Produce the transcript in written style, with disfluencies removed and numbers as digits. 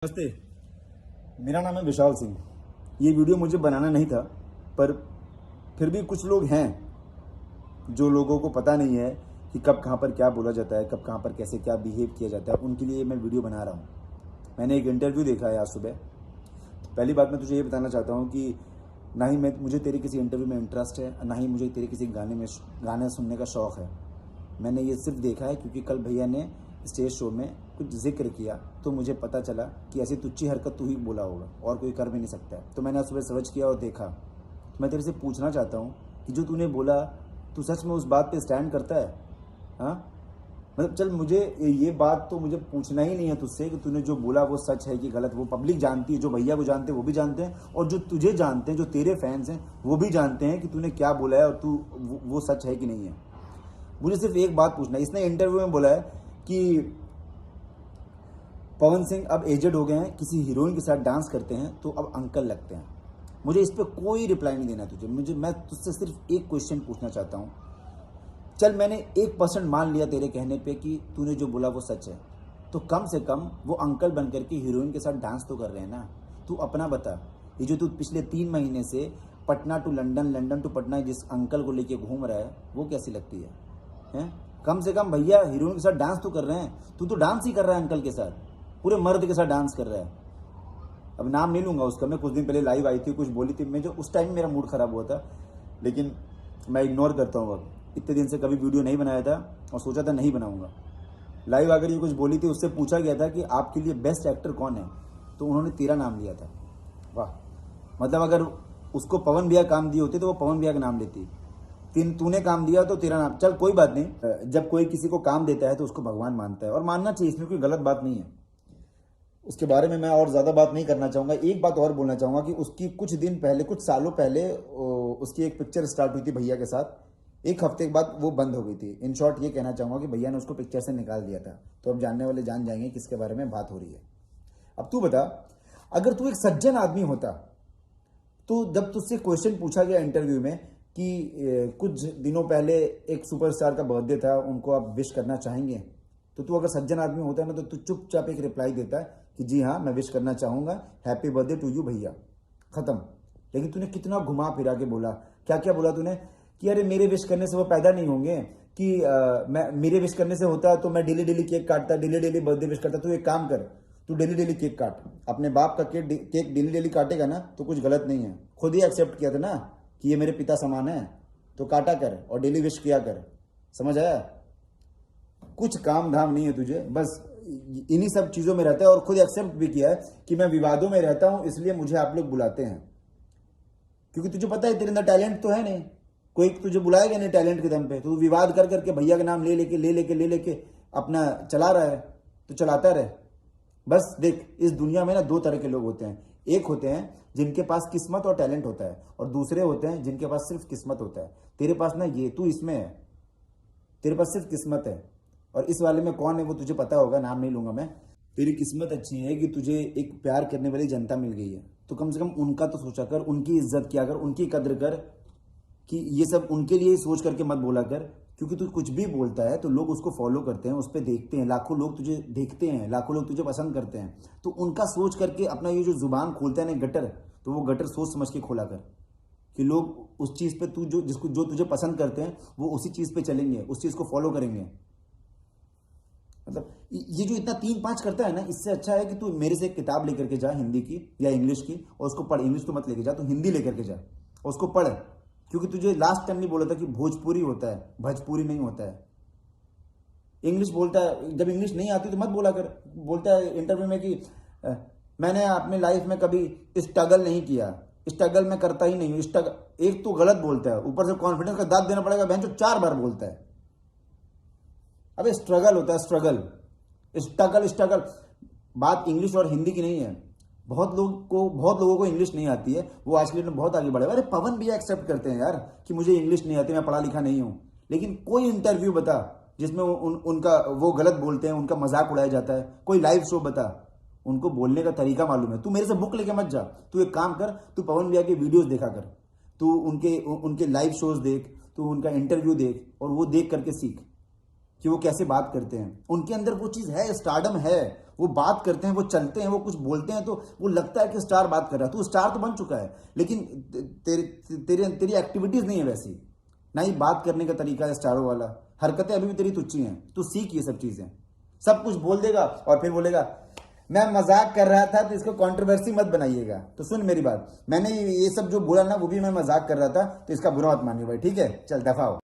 नमस्ते। मेरा नाम है विशाल सिंह। ये वीडियो मुझे बनाना नहीं था, पर फिर भी कुछ लोग हैं जो लोगों को पता नहीं है कि कब कहाँ पर क्या बोला जाता है, कब कहाँ पर कैसे क्या बिहेव किया जाता है। उनके लिए मैं वीडियो बना रहा हूँ। मैंने एक इंटरव्यू देखा है आज सुबह। तो पहली बात मैं तुझे ये बताना चाहता हूँ कि ना ही मुझे तेरे किसी इंटरव्यू में इंटरेस्ट है, ना ही मुझे तेरे किसी गाने सुनने का शौक़ है। मैंने ये सिर्फ देखा है क्योंकि कल भैया ने स्टेज शो में कुछ जिक्र किया तो मुझे पता चला कि ऐसी तुच्छी हरकत तू ही बोला होगा और कोई कर भी नहीं सकता है। तो मैंने आज सुबह सर्च किया और देखा। तो मैं तेरे से पूछना चाहता हूँ कि जो तूने बोला, तू सच में उस बात पे स्टैंड करता है? हाँ, मतलब चल, मुझे ये बात तो मुझे पूछना ही नहीं है तुझसे कि तूने जो बोला वो सच है कि गलत। वो पब्लिक जानती है, जो भैया को जानते हैं वो भी जानते हैं, और जो तुझे जानते हैं, जो तेरे फैंस हैं वो भी जानते हैं कि तूने क्या बोला है और तू वो सच है कि नहीं है। मुझे सिर्फ एक बात पूछना है। इसने इंटरव्यू में बोला है कि पवन सिंह अब एजेड हो गए हैं, किसी हीरोइन के साथ डांस करते हैं तो अब अंकल लगते हैं। मुझे इस पर कोई रिप्लाई नहीं देना तुझे। मैं तुझसे सिर्फ एक क्वेश्चन पूछना चाहता हूँ। चल, मैंने 1% मान लिया तेरे कहने पे कि तूने जो बोला वो सच है, तो कम से कम वो अंकल बन करके हीरोइन के साथ डांस तो कर रहे हैं ना। तू अपना बता। ये जो तू पिछले 3 महीने से Patna to London, London to Patna जिस अंकल को लेके घूम रहा है वो कैसी लगती है? कम से कम भैया हीरोइन के साथ डांस तो कर रहे हैं। तू तो डांस ही कर रहा है अंकल के साथ, पूरे मर्द के साथ डांस कर रहा है। अब नाम नहीं लूंगा उसका। मैं कुछ दिन पहले लाइव आई थी, कुछ बोली थी मैं, जो उस टाइम मेरा मूड खराब हुआ था, लेकिन मैं इग्नोर करता हूँ। अब इतने दिन से कभी वीडियो नहीं बनाया था और सोचा था नहीं बनाऊंगा। लाइव आकर ये कुछ बोली थी, उससे पूछा गया था कि आपके लिए बेस्ट एक्टर कौन है, तो उन्होंने तेरा नाम लिया था। वाह, मतलब अगर उसको पवन भैया काम दिए होते तो वो पवन भैया का नाम लेती। तूने काम दिया तो तेरा नाम। चल कोई बात नहीं। जब कोई किसी को काम देता है तो उसको भगवान मानता है, और मानना चाहिए, इसमें कोई गलत बात नहीं है। उसके बारे में मैं और ज़्यादा बात नहीं करना चाहूँगा। एक बात और बोलना चाहूँगा कि उसकी कुछ दिन पहले, कुछ सालों पहले उसकी एक पिक्चर स्टार्ट हुई थी भैया के साथ। एक हफ्ते के बाद वो बंद हो गई थी। इन शॉर्ट ये कहना चाहूँगा कि भैया ने उसको पिक्चर से निकाल दिया था। तो अब जानने वाले जान जाएंगे किसके बारे में बात हो रही है। अब तू बता, अगर तू एक सज्जन आदमी होता तो जब तुझसे क्वेश्चन पूछा गया इंटरव्यू में कि कुछ दिनों पहले एक सुपरस्टार का बर्थडे था, उनको आप विश करना चाहेंगे, तो तू अगर सज्जन आदमी होता है ना तो तू चुपचाप एक रिप्लाई देता है कि जी हाँ, मैं विश करना चाहूँगा, हैप्पी बर्थडे टू यू भैया, ख़त्म। लेकिन तूने कितना घुमा फिरा के बोला। क्या क्या बोला तूने कि अरे मेरे विश करने से वो पैदा नहीं होंगे, कि मैं मेरे विश करने से होता तो मैं डेली डेली केक काटता, डेली डेली बर्थडे विश करता। तू एक काम कर, तू डेली डेली केक काट। अपने बाप का केक डेली डेली काटेगा ना तो कुछ गलत नहीं है। खुद ही एक्सेप्ट किया था ना कि ये मेरे पिता समान है, तो काटा कर और डेली विश किया कर। समझ आया? कुछ काम धाम नहीं है तुझे, बस इन्हीं सब चीज़ों में रहता है। और खुद एक्सेप्ट भी किया है कि मैं विवादों में रहता हूं, इसलिए मुझे आप लोग बुलाते हैं, क्योंकि तुझे पता है तेरे अंदर टैलेंट तो है नहीं। कोई तुझे बुलाएगा नहीं टैलेंट के दम पे। तो विवाद कर करके भैया का नाम ले लेके अपना चला रहा है, तो चलाता रहे। बस देख, इस दुनिया में ना 2 तरह के लोग होते हैं। एक होते हैं जिनके पास किस्मत और टैलेंट होता है, और दूसरे होते हैं जिनके पास सिर्फ किस्मत होता है। तेरे पास ना ये, तू इसमें है, तेरे पास सिर्फ किस्मत है। और इस वाले में कौन है वो तुझे पता होगा, नाम नहीं लूंगा मैं। तेरी किस्मत अच्छी है कि तुझे एक प्यार करने वाली जनता मिल गई है, तो कम से कम उनका तो सोचा कर, उनकी इज्जत किया कर, उनकी कद्र कर, कि ये सब उनके लिए सोच करके मत बोला कर। क्योंकि तू कुछ भी बोलता है तो लोग उसको फॉलो करते हैं, उस पर देखते हैं, लाखों लोग तुझे देखते हैं, लाखों लोग तुझे पसंद करते हैं। तो उनका सोच करके अपना ये जो जुबान खोलता है ना गटर, तो वो गटर सोच समझ के खोला कर कि लोग उस चीज़ पे तू जो तुझे पसंद करते हैं वो उसी चीज़ पे चलेंगे, उस चीज़ को फॉलो करेंगे। मतलब ये जो इतना 3-5 करता है ना, इससे अच्छा है कि तू मेरे से एक किताब लेकर के जा, हिंदी की या इंग्लिश की, और उसको पढ़। इंग्लिश तो मत लेके जा, तो हिंदी लेकर के जा और उसको पढ़। क्योंकि तुझे लास्ट टाइम नहीं बोला था कि भोजपुरी होता है, भोजपुरी नहीं होता है। इंग्लिश बोलता है, जब इंग्लिश नहीं आती तो मत बोला कर। बोलता है इंटरव्यू में कि मैंने अपने लाइफ में कभी स्ट्रगल नहीं किया, स्ट्रगल मैं करता ही नहीं हूँ। स्ट्रगल एक तो गलत बोलता है, ऊपर से कॉन्फिडेंस का दाद देना पड़ेगा, बहन जो 4 बार बोलता है। अबे स्ट्रगल होता है, स्ट्रगल, स्ट्रगल स्ट्रगल। बात इंग्लिश और हिंदी की नहीं है। बहुत लोगों को इंग्लिश नहीं आती है, वो आज के लिए बहुत आगे बढ़े। अरे पवन भी एक्सेप्ट करते हैं यार कि मुझे इंग्लिश नहीं आती, मैं पढ़ा लिखा नहीं हूं। लेकिन कोई इंटरव्यू बता जिसमें उनका वो गलत बोलते हैं, उनका मजाक उड़ाया जाता है। कोई लाइव शो बता, उनको बोलने का तरीका मालूम है। तू मेरे से बुक लेके मत जा, तू एक काम कर, तू पवन भैया के वीडियोस देखा कर, तू उनके लाइव शोज देख, तू उनका इंटरव्यू देख, और वो देख करके सीख। कि वो कैसे बात करते हैं, उनके अंदर वो चीज़ है, स्टारडम है, वो बात करते हैं, वो चलते हैं, वो कुछ बोलते हैं तो वो लगता है कि स्टार बात कर रहा है। तू स्टार तो बन चुका है, लेकिन तेरी एक्टिविटीज़ नहीं है वैसी, ना ही बात करने का तरीका है स्टारों वाला, हरकतें अभी भी तेरी तुच्छी हैं। तू सीख ये सब चीज़ें। सब कुछ बोल देगा और फिर बोलेगा मैं मजाक कर रहा था, तो इसको कंट्रोवर्सी मत बनाइएगा। तो सुन मेरी बात, मैंने ये सब जो बोला ना वो भी मैं मजाक कर रहा था, तो इसका बुरा मत मानिए भाई, ठीक है? चल दफा हो।